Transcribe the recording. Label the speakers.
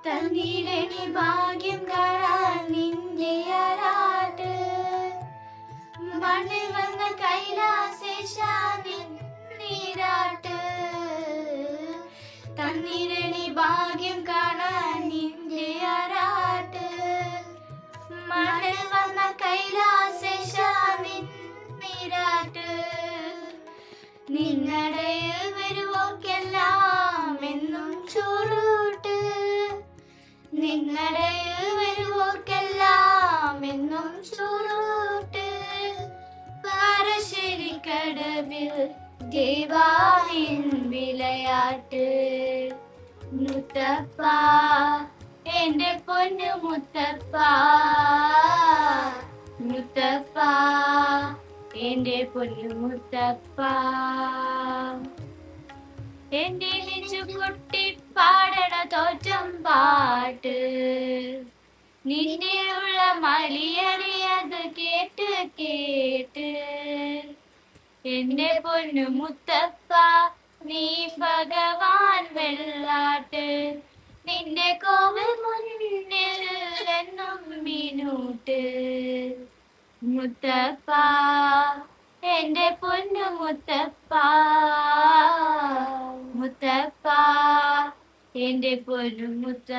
Speaker 1: തന്നിടണി ഭാഗ്യം കാണാൻ നിന്റെ ആരാട്ട് മണ്ണിൽ വന്ന കൈലാസേശ നീരാട്ട് തന്നിടണി ഭാഗ്യം കാണാൻ നിന്റെ ആരാട്ട് മണ്ണിൽ വന്ന കൈലാസേശ നീരാട്ട് നിന്നടയിൽ വരുവോക്കെല്ലാം എന്നും ചൂറൂട്ട് നിന്നടയിൽ വരുവോക്കെല്ലാം എന്നും ചൂറൂട്ട് പാറശ്ശേരിക്കടവിൽ ദേവാനിൻ വിളയാട്ട് മുത്തപ്പ എന്റെ പൊന്നു മുത്തപ്പ മുത്തപ്പ എന്റെ പൊന്നു മുത്തപ്പ എന്റെ നെഞ്ചുകുട്ടി പാടണ തോറ്റം പാട്ട് നിന്നെയുള്ള മലിയറിയത് കേട്ട് കേട്ട് എന്റെ പൊന്നു മുത്തപ്പ നീ ഭഗവാൻ വെള്ളാട്ട് നിന്റെ കോവിൽ മുന്നിൽ എന്നും മിനൂട്ട് മുത്തപ്പ എന്റെ പൊന്നു മുത്തപ്പ മുത്തപ്പ എന്റെ പൊന്നു മുത്തപ്പ.